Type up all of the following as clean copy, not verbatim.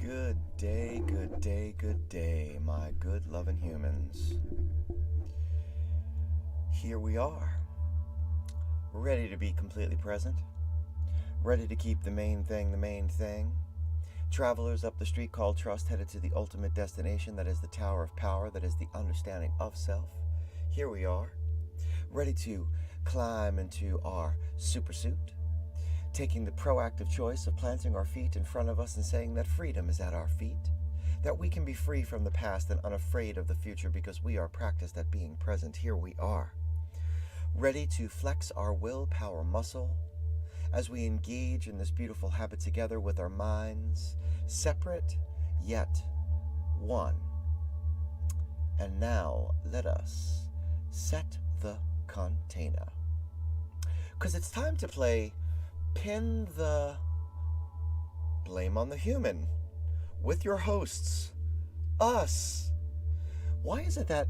Good day, good day, good day, my good loving humans. Here we are, ready to be completely present, ready to keep the main thing. Travelers up the street called trust, headed to the ultimate destination, that is the Tower of Power, that is the understanding of self. Here we are, ready to climb into our supersuit, taking the proactive choice of planting our feet in front of us and saying that freedom is at our feet, that we can be free from the past and unafraid of the future because we are practiced at being present. Here we are, ready to flex our willpower muscle as we engage in this beautiful habit together with our minds separate yet one. And now let us set the container, because it's time to play Pin the Blame on the Human with your hosts, us. Why is it that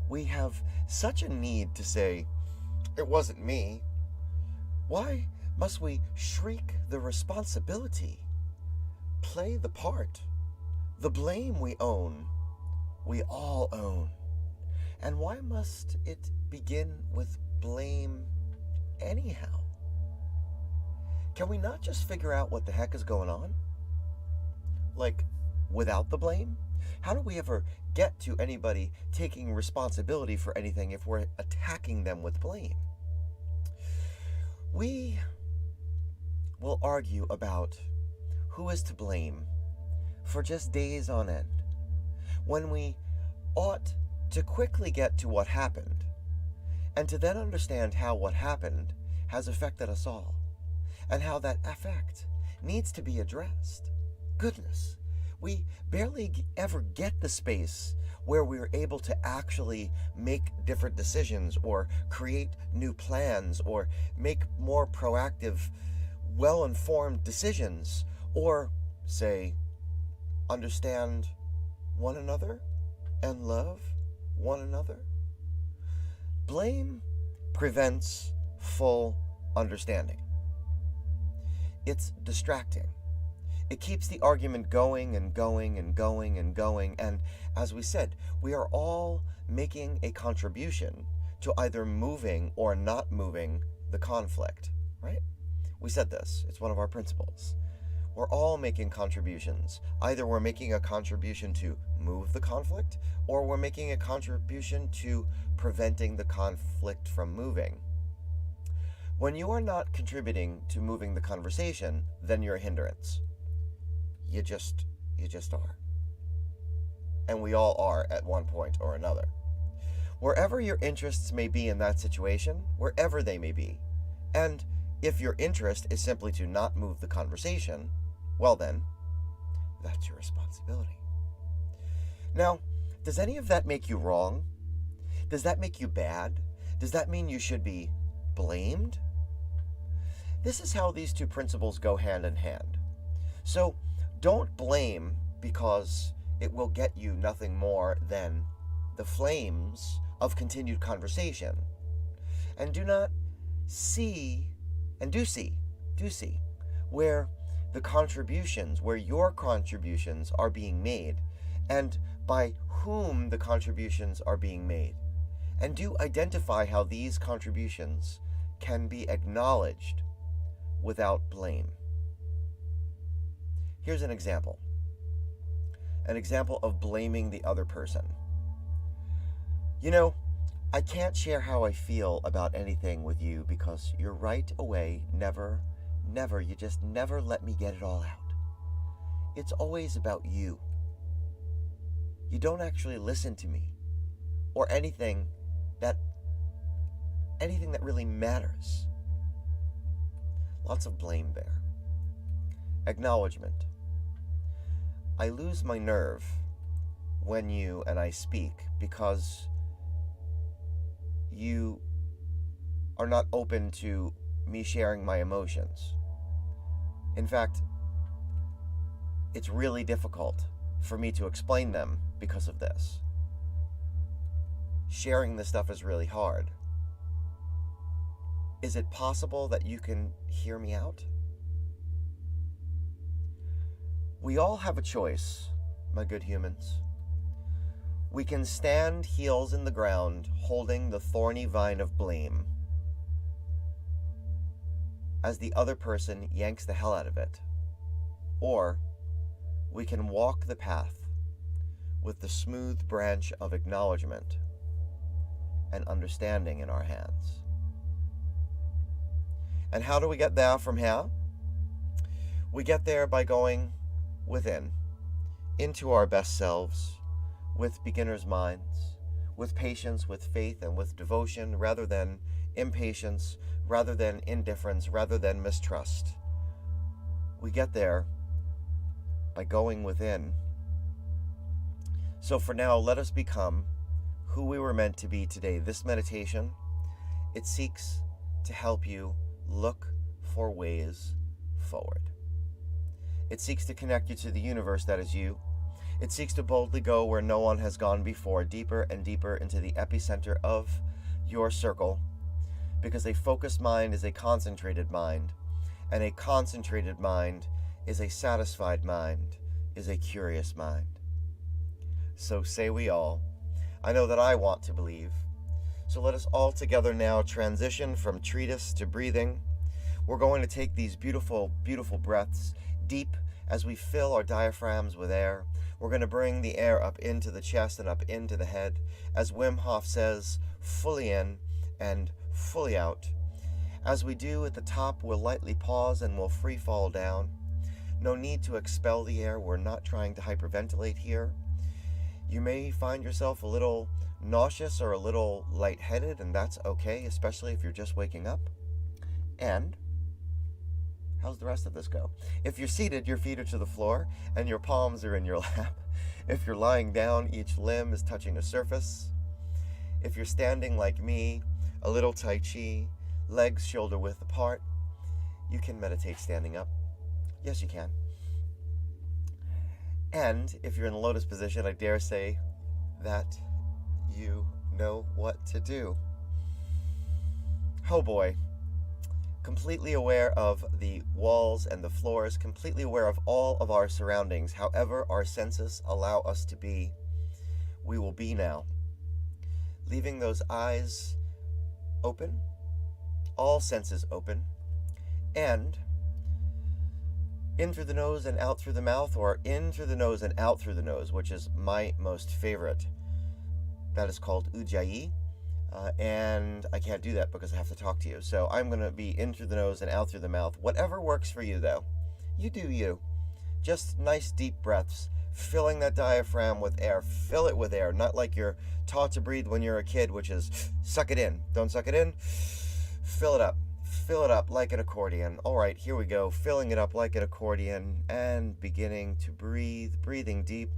we have such a need to say, it wasn't me? Why must we shriek the responsibility, play the part, the blame we own, we all own? And why must it begin with blame anyhow? Can we not just figure out what the heck is going on? Like, without the blame? How do we ever get to anybody taking responsibility for anything if we're attacking them with blame? We will argue about who is to blame for just days on end, when we ought to quickly get to what happened, and to then understand how what happened has affected us all, and how that effect needs to be addressed. Goodness, we barely ever get the space where we're able to actually make different decisions or create new plans or make more proactive, well-informed decisions, or say, understand one another and love one another. Blame prevents full understanding. It's distracting. It keeps the argument going and going and going and going. And as we said, we are all making a contribution to either moving or not moving the conflict, right? We said this. It's one of our principles. We're all making contributions. Either we're making a contribution to move the conflict, or we're making a contribution to preventing the conflict from moving. When you are not contributing to moving the conversation, then you're a hindrance. You just are. And we all are at one point or another. Wherever your interests may be in that situation, wherever they may be, and if your interest is simply to not move the conversation, well then, that's your responsibility. Now, does any of that make you wrong? Does that make you bad? Does that mean you should be blamed? This is how these two principles go hand in hand. So, don't blame, because it will get you nothing more than the flames of continued conversation. And do not see, and do see, where your contributions are being made, and by whom the contributions are being made. And do identify how these contributions can be acknowledged without blame. Here's an example of blaming the other person. You know, I can't share how I feel about anything with you because you're right away, never, you just never let me get it all out. It's always about you. You don't actually listen to me or anything that really matters. Lots of blame there. Acknowledgement. I lose my nerve when you and I speak because you are not open to me sharing my emotions. In fact, it's really difficult for me to explain them because of this. Sharing this stuff is really hard. Is it possible that you can hear me out? We all have a choice, my good humans. We can stand heels in the ground, holding the thorny vine of blame, as the other person yanks the hell out of it. Or we can walk the path with the smooth branch of acknowledgement and understanding in our hands. And how do we get there from here? We get there by going within, into our best selves, with beginner's minds, with patience, with faith, and with devotion, rather than impatience, rather than indifference, rather than mistrust. We get there by going within. So for now, let us become who we were meant to be today. This meditation, it seeks to help you look for ways forward. It seeks to connect you to the universe that is you. It seeks to boldly go where no one has gone before, deeper and deeper into the epicenter of your circle, because a focused mind is a concentrated mind, and a concentrated mind is a satisfied mind, is a curious mind. So say we all. I know that I want to believe. So let us all together now transition from treatise to breathing. We're going to take these beautiful, beautiful breaths deep as we fill our diaphragms with air. We're going to bring the air up into the chest and up into the head. As Wim Hof says, fully in and fully out. As we do at the top, we'll lightly pause and we'll free fall down. No need to expel the air. We're not trying to hyperventilate here. You may find yourself a little nauseous or a little lightheaded, and that's okay, especially if you're just waking up. And how's the rest of this go? If you're seated, your feet are to the floor and your palms are in your lap. If you're lying down, each limb is touching a surface. If you're standing like me, a little Tai Chi, legs shoulder width apart, you can meditate standing up. Yes, you can. And if you're in the lotus position, I dare say that you know what to do. Oh boy. Completely aware of the walls and the floors, completely aware of all of our surroundings, however our senses allow us to be, we will be now. Leaving those eyes open, all senses open, and in through the nose and out through the mouth, or in through the nose and out through the nose, which is my most favorite. That is called Ujjayi, and I can't do that because I have to talk to you. So I'm going to be in through the nose and out through the mouth. Whatever works for you, though. You do you. Just nice deep breaths, filling that diaphragm with air. Fill it with air, not like you're taught to breathe when you're a kid, which is suck it in. Don't suck it in. Fill it up. Fill it up like an accordion. All right, here we go. Filling it up like an accordion and beginning to breathe. Breathing deep.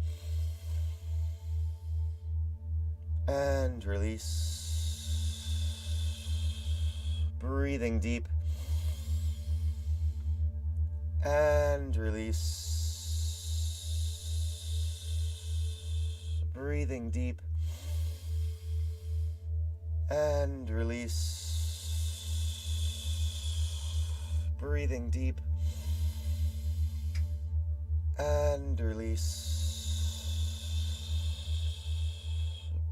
And release. Breathing deep. And release. Breathing deep. And release. Breathing deep and release.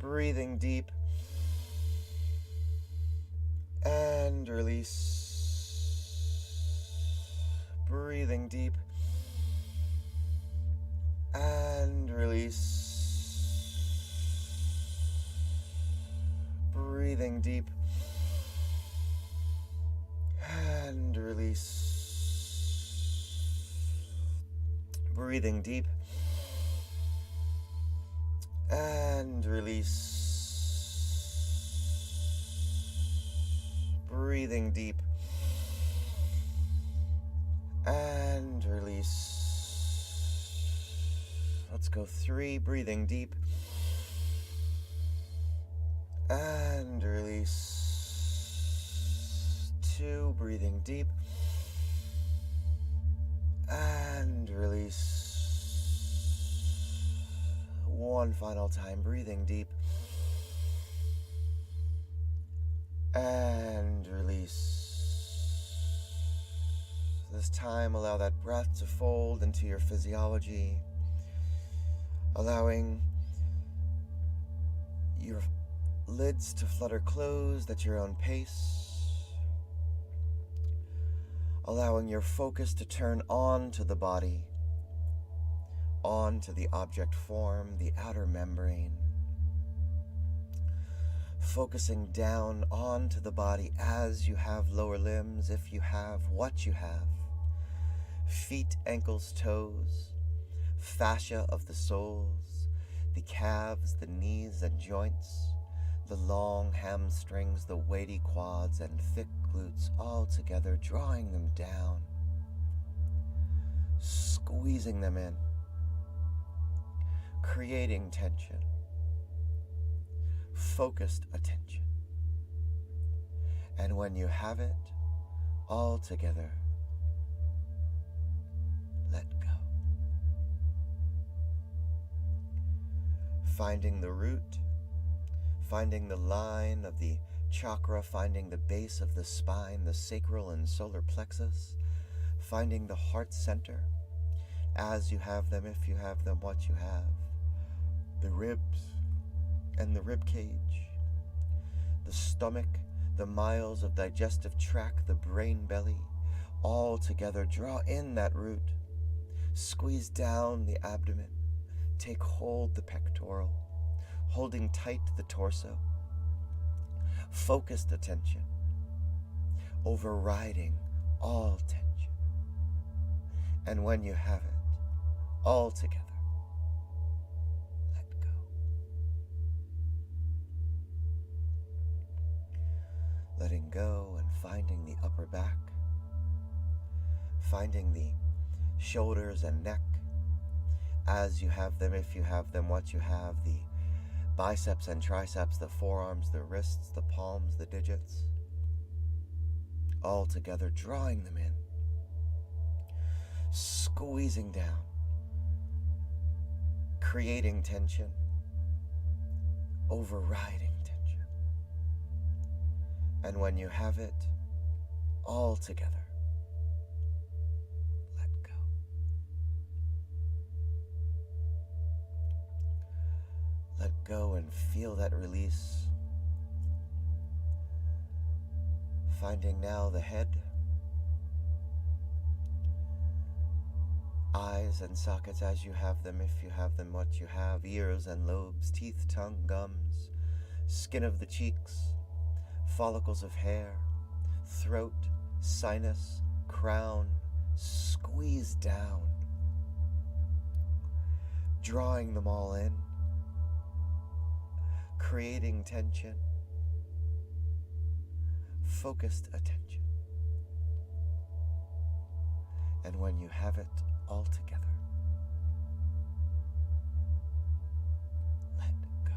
Breathing deep and release. Breathing deep and release. Breathing deep and release. Breathing deep and release. Breathing deep and release. Let's go 3. Breathing deep and release. 2. Breathing deep and release. 1 final time. Breathing deep and release. this time, allow that breath to fold into your physiology, allowing your lids to flutter closed at your own pace, allowing your focus to turn on to the body, on to the object form, the outer membrane, focusing down onto the body as you have lower limbs, if you have what you have, feet, ankles, toes, fascia of the soles, the calves, the knees and joints, the long hamstrings, the weighty quads and thick glutes, all together, drawing them down, squeezing them in, creating tension, focused attention. And when you have it all together, let go. Finding the root, finding the line of the chakra, finding the base of the spine, the sacral and solar plexus, finding the heart center, as you have them, if you have them, what you have, the ribs and the rib cage, the stomach, the miles of digestive tract, the brain belly, all together. Draw in that root, squeeze down the abdomen, take hold the pectoral, holding tight the torso, focused attention, overriding all tension. And when you have it all together, let go. Letting go and finding the upper back, finding the shoulders and neck as you have them, if you have them, what you have, the biceps and triceps, the forearms, the wrists, the palms, the digits, all together, drawing them in, squeezing down, creating tension, overriding tension. And when you have it all together, let go. Let go and feel that release. Finding now the head, eyes and sockets as you have them, if you have them, what you have, ears and lobes, teeth, tongue, gums, skin of the cheeks, follicles of hair, throat, sinus, crown, squeeze down, drawing them all in, creating tension, focused attention. And when you have it all together, let go.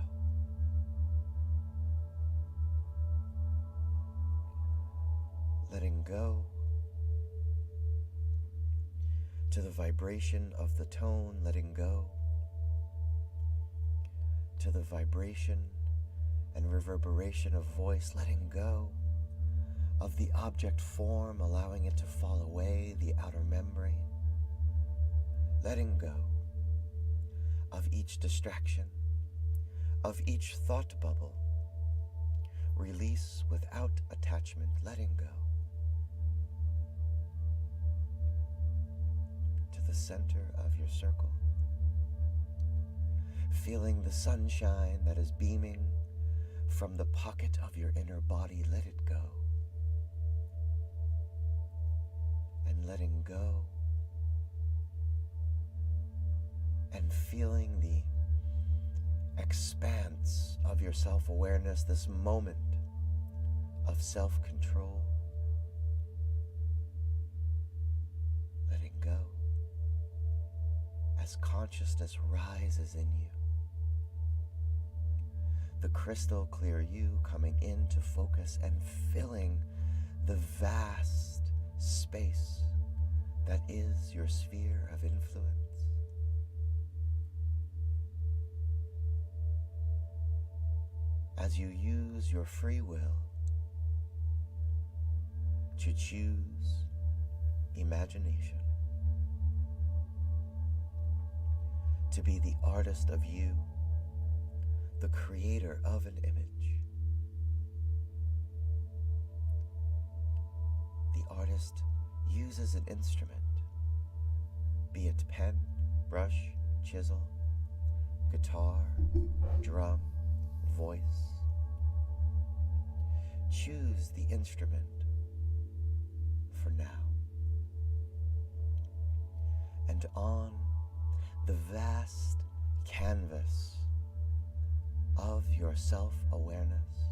Letting go to the vibration of the tone, letting go to the vibration and reverberation of voice, letting go of the object form, allowing it to fall away, the outer membrane, letting go of each distraction, of each thought bubble, release without attachment, letting go to the center of your circle, feeling the sunshine that is beaming from the pocket of your inner body, let it go. And letting go and feeling the expanse of your self-awareness, this moment of self-control, letting go as consciousness rises in you, the crystal clear you coming into focus and filling the vast space that is your sphere of influence. As you use your free will to choose imagination, to be the artist of you, the creator of an image. The artist uses an instrument, be it pen, brush, chisel, guitar, drum, voice. Choose the instrument for now. And on the vast canvas of your self-awareness,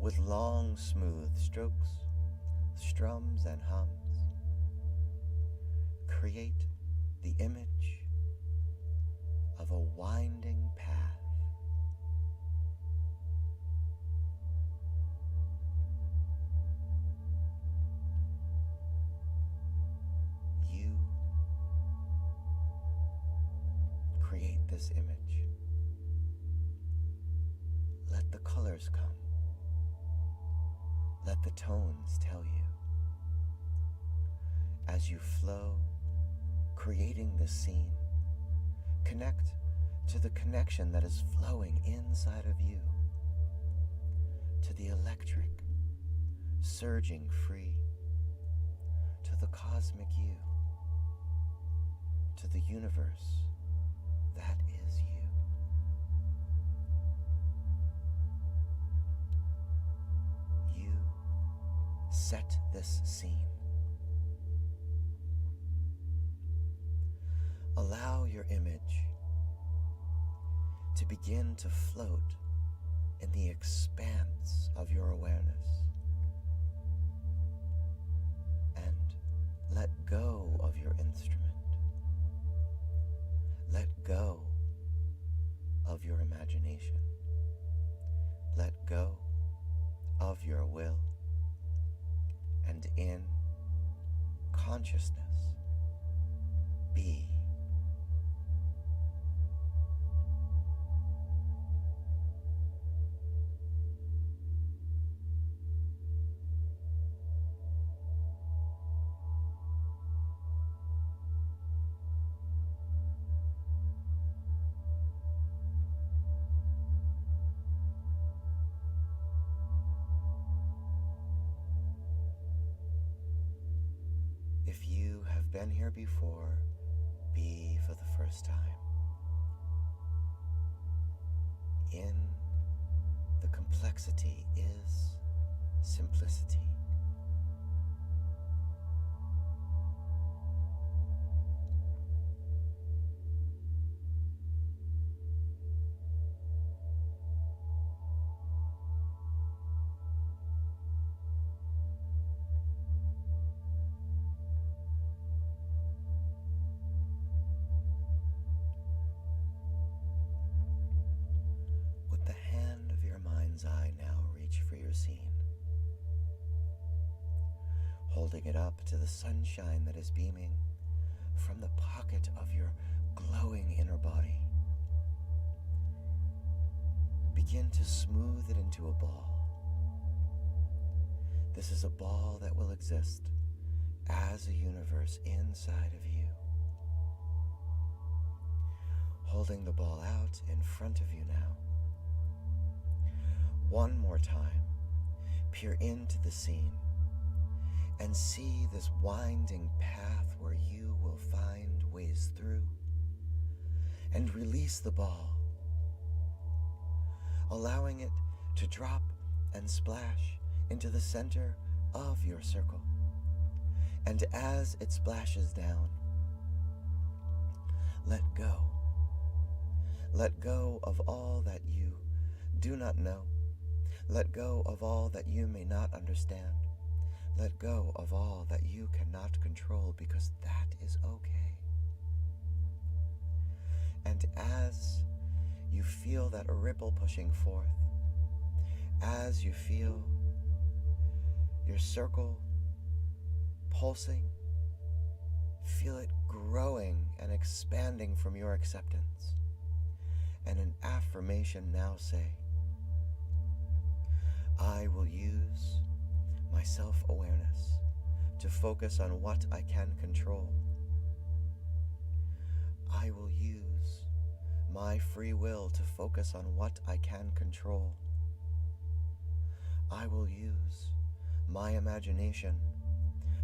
with long, smooth strokes, strums, and hums, create the image of a winding path. You create this image. Let the colors come. Let the tones tell you. As you flow, creating the scene, connect to the connection that is flowing inside of you, to the electric, surging free, to the cosmic you, to the universe that is you. You set this scene. Allow your image to begin to float in the expanse of your awareness, and let go of your instrument. Let go of your imagination. Let go of your will, and in consciousness, be. If you have been here before, be for the first time. In the complexity is simplicity. Eye now reach for your scene, holding it up to the sunshine that is beaming from the pocket of your glowing inner body. Begin to smooth it into a ball. This is a ball that will exist as a universe inside of you. Holding the ball out in front of you now. One more time, peer into the scene and see this winding path where you will find ways through, and release the ball, allowing it to drop and splash into the center of your circle. And as it splashes down, let go. Let go of all that you do not know. Let go of all that you may not understand. Let go of all that you cannot control, because that is okay. And as you feel that ripple pushing forth, as you feel your circle pulsing, feel it growing and expanding from your acceptance. And an affirmation now say, I will use my self-awareness to focus on what I can control. I will use my free will to focus on what I can control. I will use my imagination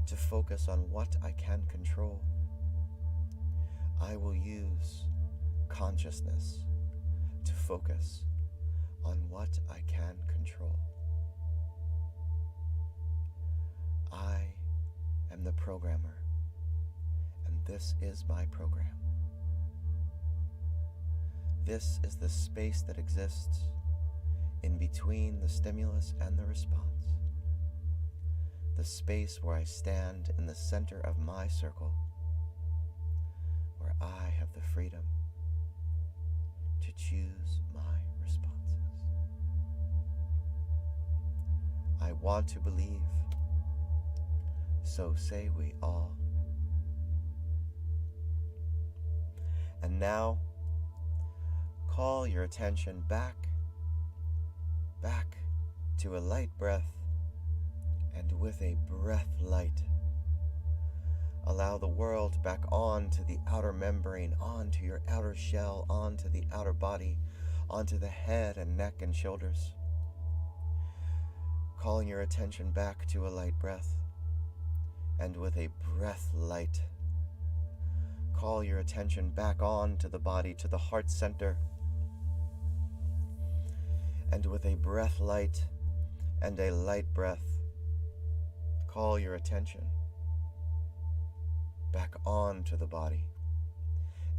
to focus on what I can control. I will use consciousness to focus on what I can control. I am the programmer, and this is my program. This is the space that exists in between the stimulus and the response. The space where I stand in the center of my circle, where I have the freedom to choose my responses. I want to believe, so say we all. And now, call your attention back to a light breath, and with a breath light, allow the world back onto the outer membrane, onto your outer shell, onto the outer body, onto the head and neck and shoulders. Calling your attention back to a light breath, and with a breath light, call your attention back on to the body, to the heart center, and with a breath light and a light breath, call your attention back on to the body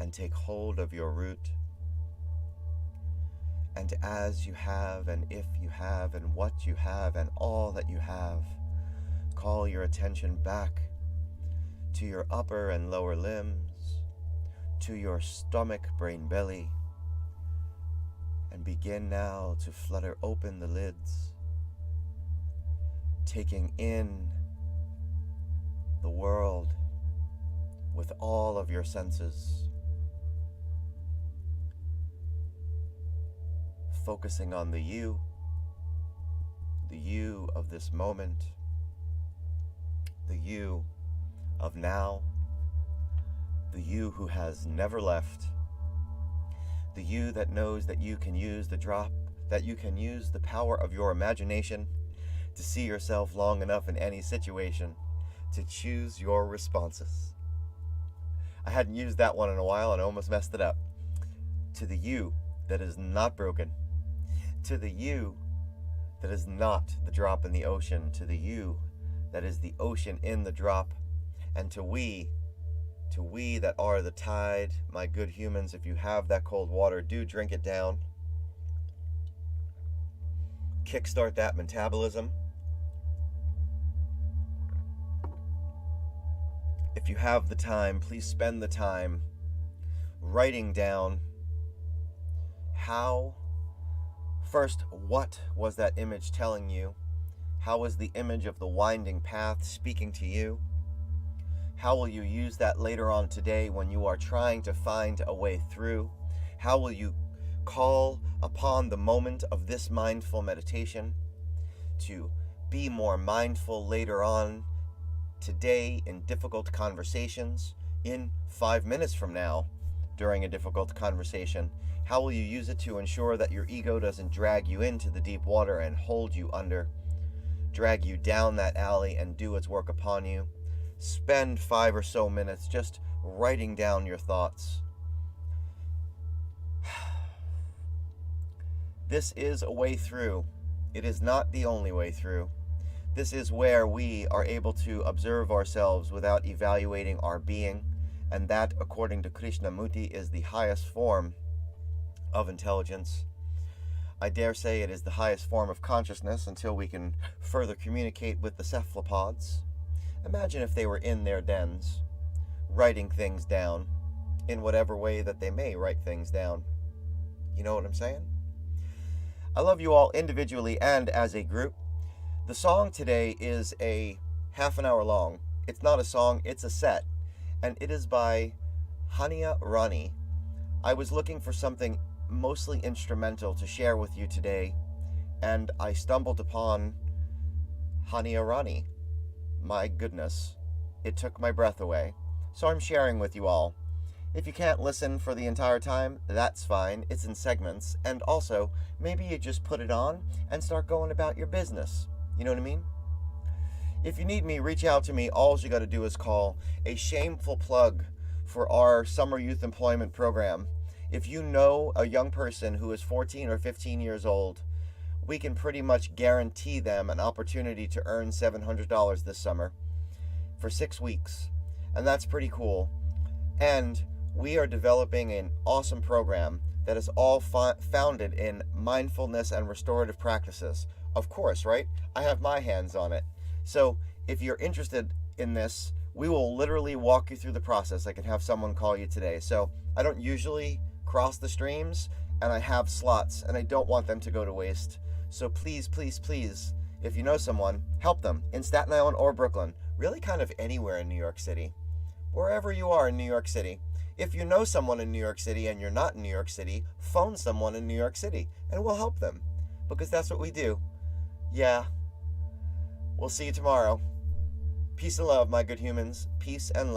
and take hold of your root. And as you have, and if you have, and what you have, and all that you have, call your attention back to your upper and lower limbs, to your stomach, brain, belly, and begin now to flutter open the lids, taking in the world with all of your senses, focusing on the you of this moment, the you of now, the you who has never left, the you that knows that you can use the drop, that you can use the power of your imagination to see yourself long enough in any situation to choose your responses. I hadn't used that one in a while and I almost messed it up. To the you that is not broken, to the you that is not the drop in the ocean, to the you that is the ocean in the drop, and to we that are the tide. My good humans, if you have that cold water, do drink it down. Kickstart that metabolism. If you have the time, please spend the time writing down what was that image telling you? How was the image of the winding path speaking to you? How will you use that later on today when you are trying to find a way through? How will you call upon the moment of this mindful meditation to be more mindful later on today in difficult conversations, in 5 minutes from now during a difficult conversation? How will you use it to ensure that your ego doesn't drag you into the deep water and hold you under, drag you down that alley and do its work upon you? Spend 5 or so minutes just writing down your thoughts. This is a way through. It is not the only way through. This is where we are able to observe ourselves without evaluating our being, and that, according to Krishnamurti, is the highest form of intelligence. I dare say it is the highest form of consciousness until we can further communicate with the cephalopods. Imagine if they were in their dens, writing things down, in whatever way that they may write things down. You know what I'm saying? I love you all individually and as a group. The song today is a half an hour long. It's not a song, it's a set. And it is by Hania Rani. I was looking for something mostly instrumental to share with you today, and I stumbled upon Hania Rani. my goodness, it took my breath away. So I'm sharing with you all. If you can't listen for the entire time, that's fine. It's in segments. And also, maybe you just put it on and start going about your business. You know what I mean? If you need me, reach out to me. All you got to do is call. A shameful plug for our summer youth employment program. If you know a young person who is 14 or 15 years old, we can pretty much guarantee them an opportunity to earn $700 this summer for 6 weeks. And that's pretty cool. And we are developing an awesome program that is all founded in mindfulness and restorative practices. Of course, right? I have my hands on it. So if you're interested in this, we will literally walk you through the process. I can have someone call you today. So I don't usually cross the streams, and I have slots, and I don't want them to go to waste. So please, please, please, if you know someone, help them in Staten Island or Brooklyn, really kind of anywhere in New York City. Wherever you are in New York City. If you know someone in New York City and you're not in New York City, phone someone in New York City, and we'll help them, because that's what we do. Yeah. We'll see you tomorrow. Peace and love, my good humans. Peace and love.